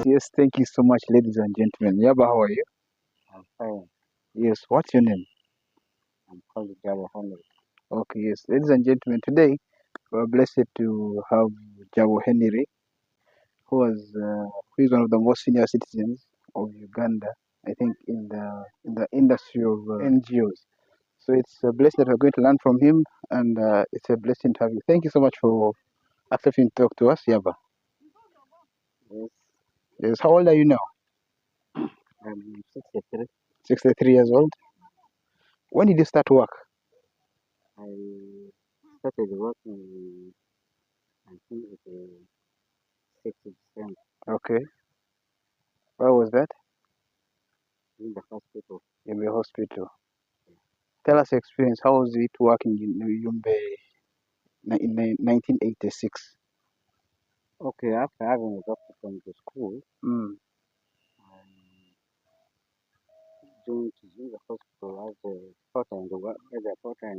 Yes, thank you so much, ladies and gentlemen. Yaba, how are you? I'm fine. Yes, what's your name? I'm called Jabo Henry. Okay, yes, ladies and gentlemen, today we're blessed to have Jabo Henry, who is one of the most senior citizens of Uganda, I think, in the industry of NGOs. So it's a blessing that we're going to learn from him, and it's a blessing to have you. Thank you so much for accepting to talk to us, Yaba. Yes, Yes, how old are you now? I'm 63. 63 years old. When did you start work? I started working in, I think it's 6th December Okay, where was that? in the hospital. In the hospital. Tell us your experience. How was it working in Yumbe in 1986? Okay, after having got from the school, Mm, I joined in the hospital as a porter and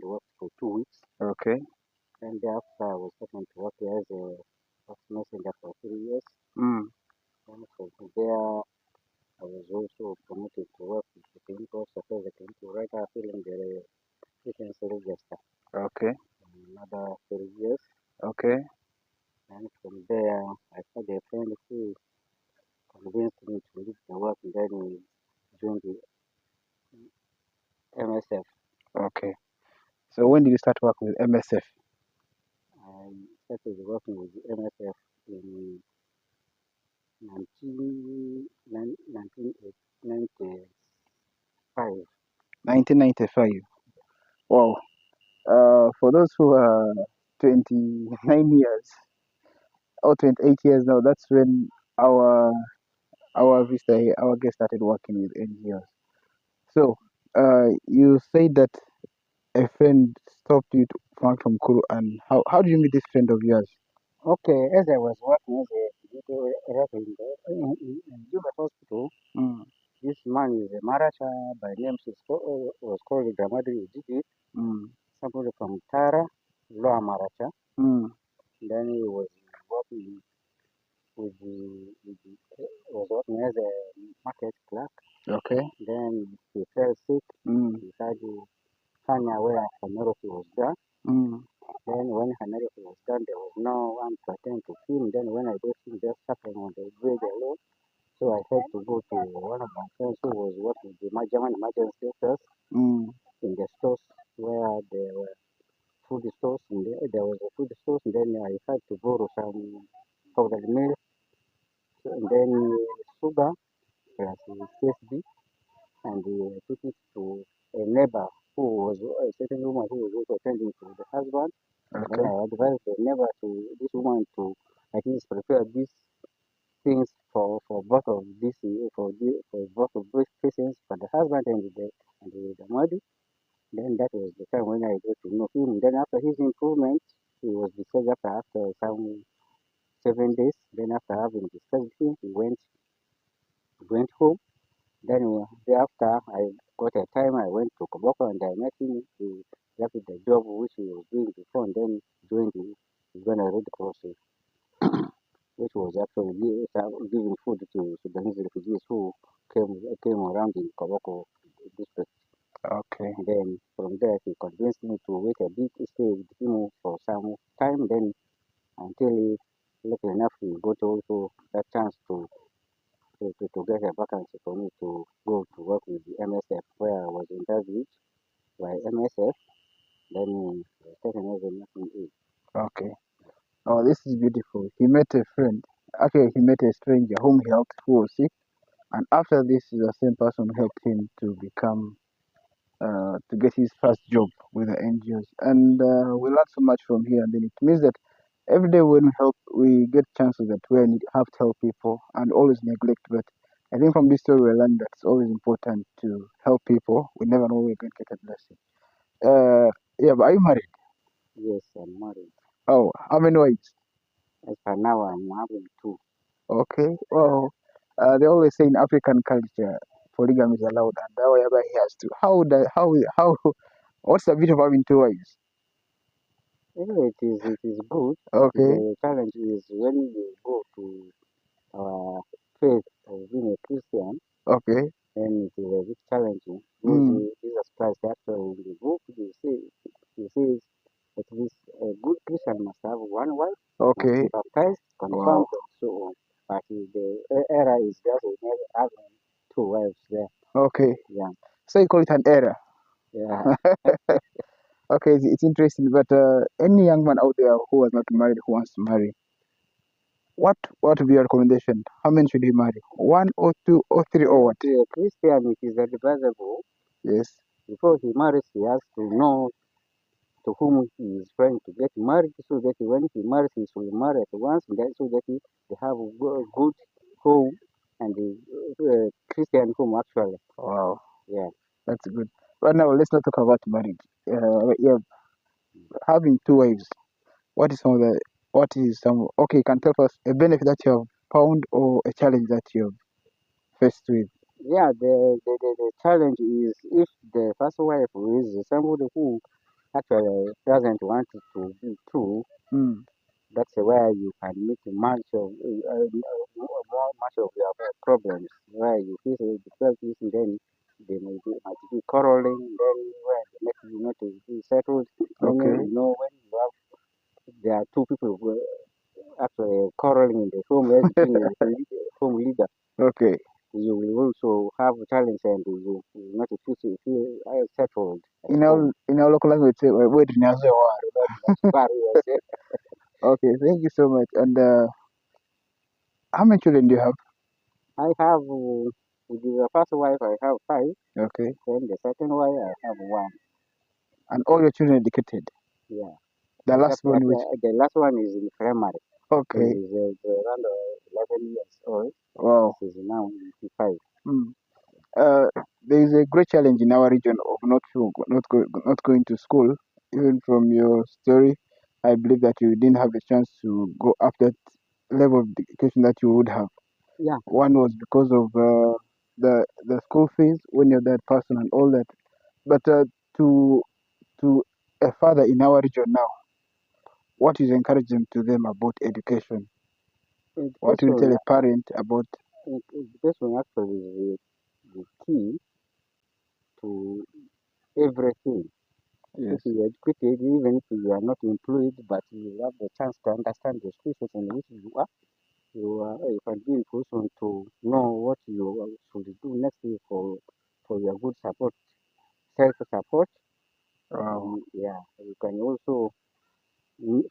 worked for 2 weeks. okay. And thereafter, I was taken to work as a bus messenger for 3 years. Mm, And from there, I was also promoted to work with the clinical officer, the clinical writer, filling the frequency register okay. another 3 years. Okay. And from there, I had a friend who convinced me to leave the work and then we joined the MSF. Okay. So when did you start work with MSF? I started working with the MSF in 1995. 1995. Wow. For those who are 29 years or 28 years now, that's when our our guest started working with NGOs. So, you say that a friend stopped you from Kuru, and how did you meet this friend of yours? Okay, as I was working as a medical rep in Juba Hospital, Mm, this man is a Maracha by name, was called Gamadi Ujiji, mm, somebody from Tara, Loa Maracha. mm. Then he was working was working as a market clerk. Okay. Then he fell sick. Mm, He had hernia where Hanoroti was done. mm. Then when Hanoroti was done, there was no one to attend to him. Then when I got him just suffering on the bed alone, so I had to go to one of my friends who was working with the German emergency first Mm, in the stores where there were food stores. There was a food store. And then I had to borrow some powdered milk and then sugar plus CSD and took it to a neighbor who was a certain woman who was also attending to the husband. Then okay. I advised the neighbor to this woman to at least prepare these things for both of for both of these persons, for the husband and the mother. Then that was the time when I got to know him. Then after his improvement, he was discharged after some 7 days. Then after having discharged him, he went home. Then thereafter, I got a time. I went to Koboko and I met him. He left the job which he was doing before and then joined the Uganda Red Cross, which was actually giving food to Sudanese refugees who came around in Koboko district. Okay. And then from there, he convinced me to wait a bit, stay with him for some time. Then until lucky enough, he got also that chance to get a vacancy for me to go to work with the MSF, where I was interviewed by MSF. Then I was taken as a nursing aide. Okay. Oh, this is beautiful. He met a friend. Actually, he met a stranger whom he helped who was sick, and after this, the same person helped him to get his first job with the NGOs. And we learn so much from here. And then it means that every day when we help, we get chances that we have to help people and always neglect. But I think from this story, we learn that it's always important to help people. We never know when we're going to get a blessing. Yeah, but are you married? Yes, I'm married. Oh, how many wives? As per now, I'm having two. Okay. Well, they always say in African culture, polygamy is allowed, and however he has to. How? What's the bit of having two wives? Anyway, it is good, but Okay. the challenge is when you go to our faith of being a Christian, Okay. then it is a bit challenging. Because Mm. Jesus Christ actually in the book, he says at least a good Christian must have one wife, must be Okay. baptized, confirmed, Wow. and so on. But the error is just having two wives there. Okay. Yeah, So you call it an error. yeah, Okay, it's interesting. But any young man out there who was not married, who wants to marry, what would be your recommendation? How many should he marry? One or two or three or what? to a Christian, it is advisable Yes. before he marries, he has to know to whom he is trying to get married, so that when he marries, he should marry at once, and then so that they have a good home and a Christian home actually. Wow, Yeah, that's good. But now let's not talk about marriage. Yeah, having two wives. What is some of the what is some okay? You can tell us a benefit that you have found or a challenge that you have faced with. yeah. The challenge is if the first wife is somebody who actually doesn't want it to be true. Mm. That's where you can meet much of your problems. Where you face a difficulties, and then they might be quarreling. Then when the next you know to be settled, then Okay. you know when you have there are two people who are actually quarreling in the home as being a home leader. Okay. You will also have a challenge and you will not feel settled at home. In our local language, say, wait, That much barriers. okay, thank you so much. And how many children do you have? I have, with the first wife, I have five. Okay. Then the second wife, I have one. And all your children educated. Yeah. The last Except that one, which the last one is in primary. He okay. is around 11 years old. Wow. This is now 55. Mm. Uh, there is a great challenge in our region of not going to school. Even from your story, I believe that you didn't have a chance to go after that level of education that you would have. Yeah. One was because of the school fees when you're that person and all that. But to to a father in our region now, what is encouraging to them about education? What will you tell Education, a parent about? education actually is the key to everything. If Yes. you are educated, even if you are not employed, but you have the chance to understand the situations in which you can be in position to know what you should do next year for your good support, self support. Wow. Yeah, you can also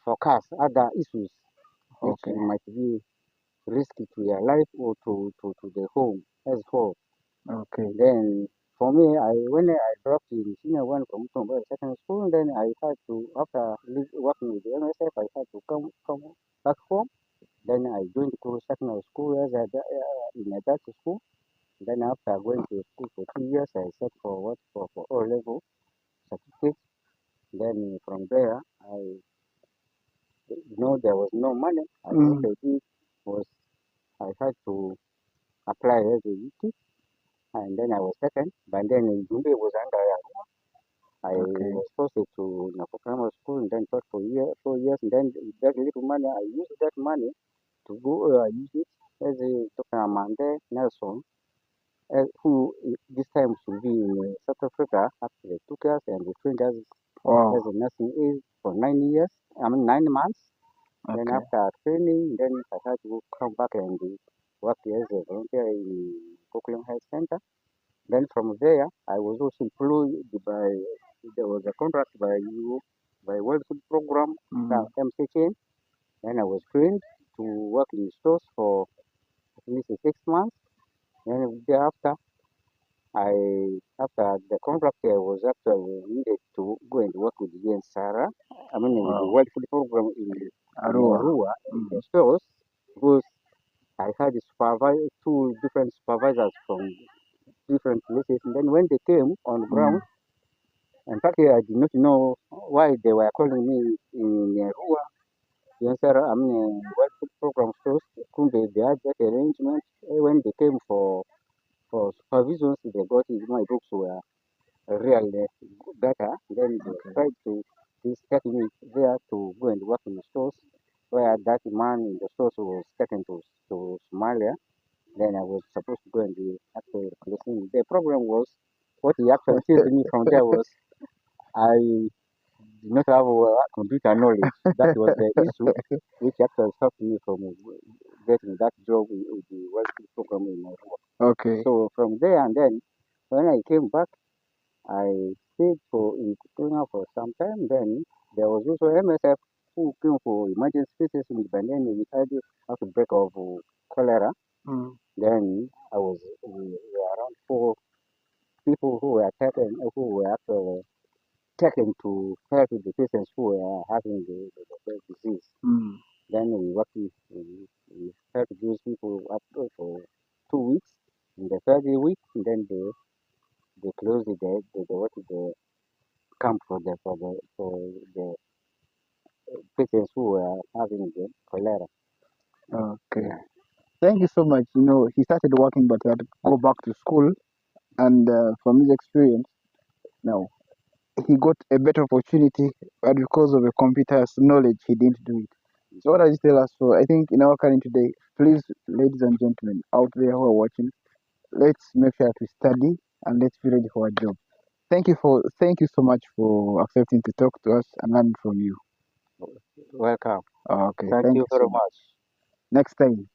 forecast other issues which Okay. might be risky to your life or to the home as whole. Okay. Then for me, when I dropped in senior one from secondary school, then I had to after working with the MSF, I had to come back home. Then I joined the secondary school as in a Dutch school. Then after going to school for 2 years, I set for what for O level certificate. Then from there, there was no money. What Mm. I did was I had to apply as a UT, and then I was taken. But then Jumbe was under. I Okay. was posted to Nako Primary School and then taught for 4 years. And then that little money, I used that money to go. I used it as a Dr. Amande Nelson, who this time should be in South Africa. Actually, took us and they trained us Wow. as a nursing aide for 9 years. I mean 9 months. Then Okay. after training, then I had to come back and work as a volunteer in Cochlear Health Center. Then from there, I was also employed by, there was a contract by World Food Program, now Mm. MCK. Then I was trained to work in stores for at least 6 months. Then thereafter, after the contract, I was actually needed to go and work with the Sarah. I mean, with the Wow. World Food Program in Arua. Arua, in the Mm. stores, because I had two different supervisors from different places. And then when they came on the Mm. ground, in fact, I did not know why they were calling me in Rua. The answer, I mean, World Food Program stores, Kumbe, they had that arrangement. When they came for supervisions, they got my books were real better. Then they Okay. tried to this take me there to go and work in the stores, where that man in the stores was taken to Somalia. Then I was supposed to go and be actually replacing. The problem was what he actually saved me from there was I did not have computer knowledge. That was the issue which actually stopped me from getting that job with the Welsh program in Nairobi. Okay. So from there and then, when I came back, I stayed for in Kenya for some time. Then there was also MSF who came for emergency situations, but then we had outbreak of cholera. Mm. Then I was we were around four people who were taken who were actually taken to help the patients who were having the disease. Mm. Then we helped those people up for 2 weeks. In the third week, then they closed the camp for the patients who were having the cholera. Okay. Yeah. Thank you so much. You know, he started working, but he had to go back to school. And from his experience, now he got a better opportunity, but because of a computer's knowledge, he didn't do it. So, what does it tell us? So, I think in our current today, please, ladies and gentlemen out there who are watching, let's make sure to study and let's be ready for a job. Thank you so much for accepting to talk to us and learn from you. Welcome. Okay, Thank thank you you very so much. much. Next time.